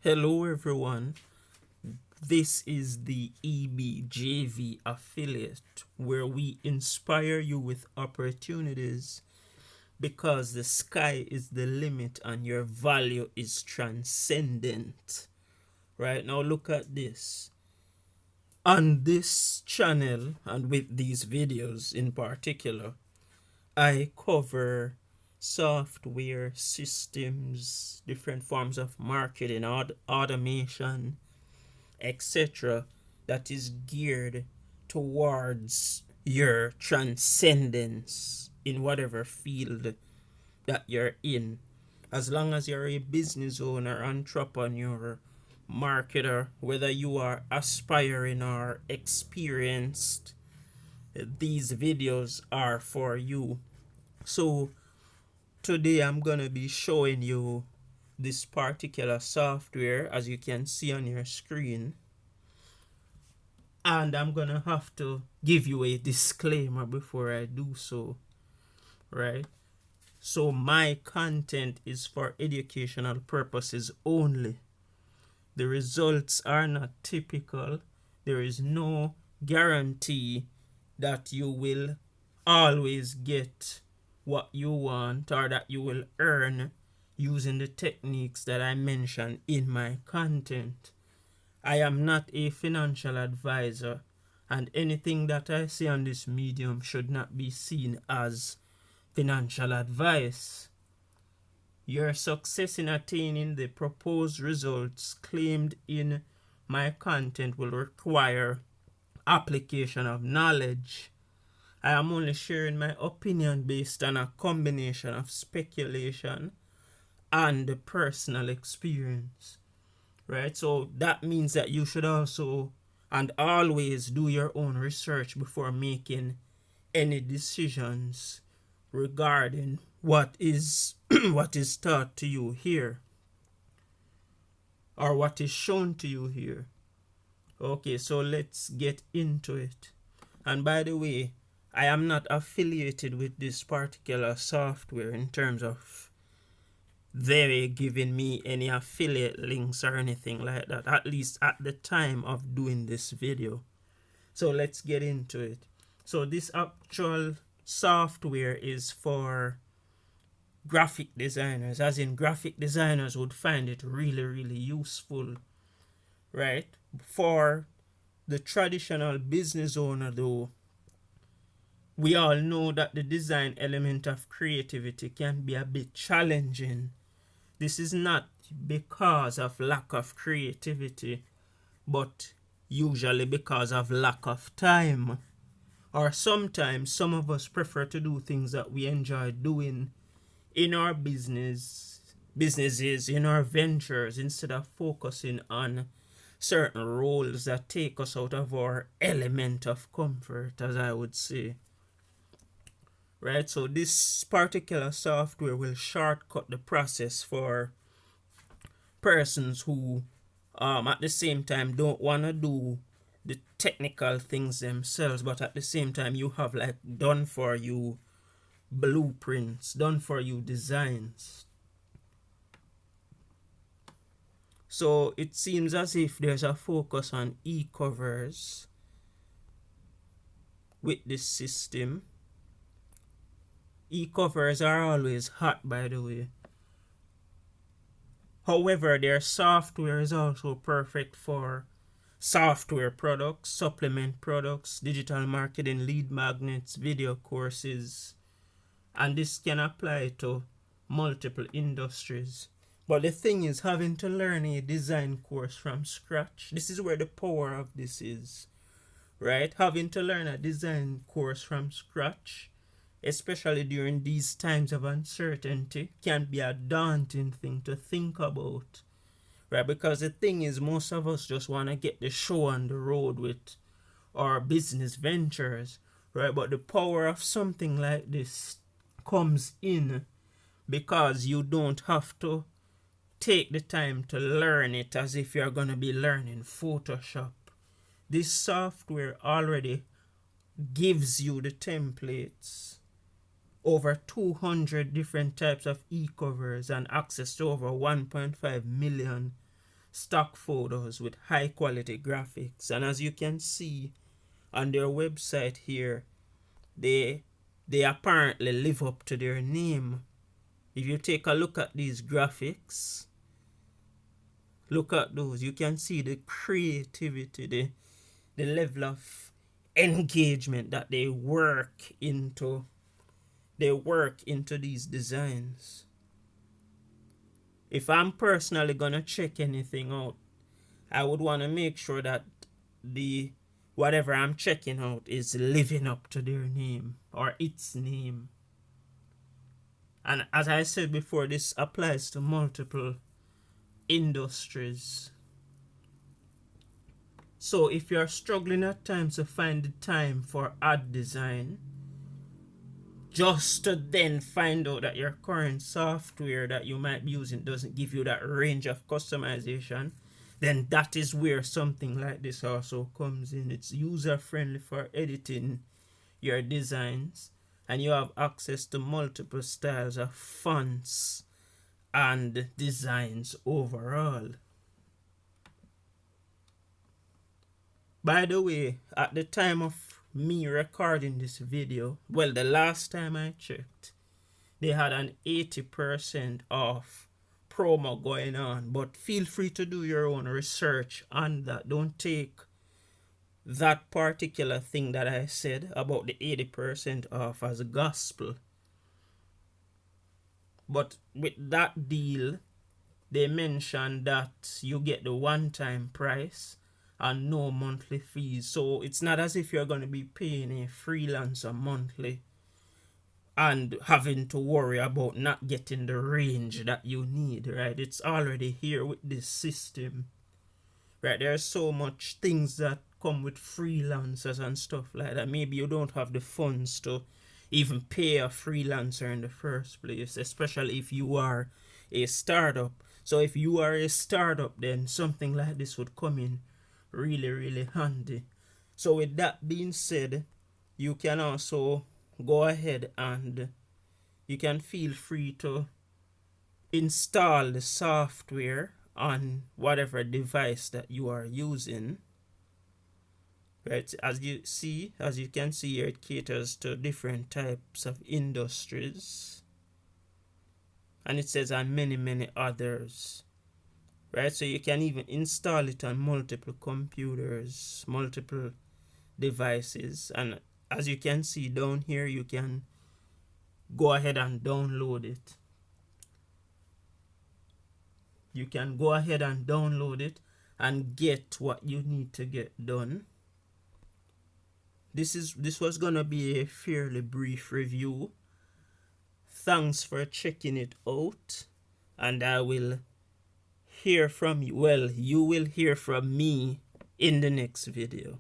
Hello everyone, this is the EBJV affiliate where we inspire you with opportunities because the sky is the limit and your value is transcendent. Right now, look at this. On this channel and with these videos in particular, I cover software systems, different forms of marketing, automation, etc., that is geared towards your transcendence in whatever field that you're in. As long as you're a business owner, entrepreneur, marketer, whether you are aspiring or experienced, these videos are for you. So today I'm gonna be showing you this particular software, as you can see on your screen, and I'm gonna have to give you a disclaimer before I do so, right? So my content is for educational purposes only. The results are not typical. There is no guarantee that you will always get what you want or that you will earn using the techniques that I mention in my content. I am not a financial advisor, and anything that I say on this medium should not be seen as financial advice. Your success in attaining the proposed results claimed in my content will require application of knowledge. I am only sharing my opinion based on a combination of speculation and personal experience. Right? So that means that you should also and always do your own research before making any decisions regarding what is what is taught to you here or what is shown to you here. Okay, so let's get into it. And by the way, I am not affiliated with this particular software in terms of they giving me any affiliate links or anything like that, at least at the time of doing this video. So let's get into it. So this actual software is for graphic designers, as in graphic designers would find it really useful, right? For the traditional business owner though, we all know that the design element of creativity can be a bit challenging. This is not because of lack of creativity, but usually because of lack of time. Or sometimes some of us prefer to do things that we enjoy doing in our businesses, in our ventures, instead of focusing on certain roles that take us out of our element of comfort, as I would say. Right, so this particular software will shortcut the process for persons who at the same time don't want to do the technical things themselves, but at the same time you have like done for you blueprints, done for you designs. So it seems as if there's a focus on Ecovers with this system. Ecovers are always hot, by the way. However, their software is also perfect for software products, supplement products, digital marketing, lead magnets, video courses, and this can apply to multiple industries. But the thing is, having to learn a design course from scratch, this is where the power of this is, right? Having to learn a design course from scratch, especially during these times of uncertainty, can be a daunting thing to think about, right? Because the thing is, most of us just want to get the show on the road with our business ventures, right? But the power of something like this comes in because you don't have to take the time to learn it as if you're going to be learning Photoshop. This software already gives you the templates, over 200 different types of e-covers, and access to over 1.5 million stock photos with high quality graphics. And as you can see on their website here, they apparently live up to their name. If you take a look at these graphics, look at those, you can see the creativity, the level of engagement that they work into these designs. If I'm personally gonna check anything out, I would want to make sure that the whatever I'm checking out is living up to their name or its name. And as I said before, this applies to multiple industries. So if you're struggling at times to find the time for ad design, just to then find out that your current software that you might be using doesn't give you that range of customization, then that is where something like this also comes in. It's user friendly for editing your designs, and you have access to multiple styles of fonts and designs overall. By the way, at the time of me recording this video, well, the last time I checked, they had an 80% off promo going on, but feel free to do your own research on that. Don't take that particular thing that I said about the 80% off as gospel. But with that deal, they mentioned that you get the one-time price and no monthly fees. So it's not as if you're going to be paying a freelancer monthly and having to worry about not getting the range that you need, right? It's already here with this system, right? There's so much things that come with freelancers and stuff like that. Maybe you don't have the funds to even pay a freelancer in the first place, especially if you are a startup. So if you are a startup, then something like this would come in really, really handy. So with that being said, you can also go ahead and you can feel free to install the software on whatever device that you are using. Right, as you can see here, it caters to different types of industries, and it says on many others, right? So you can even install it on multiple computers, multiple devices, and as you can see down here, you can go ahead and download it. You can go ahead and download it and get what you need to get done. This was gonna be a fairly brief review. Thanks for checking it out, and I will hear from you. Well, you will hear from me in the next video.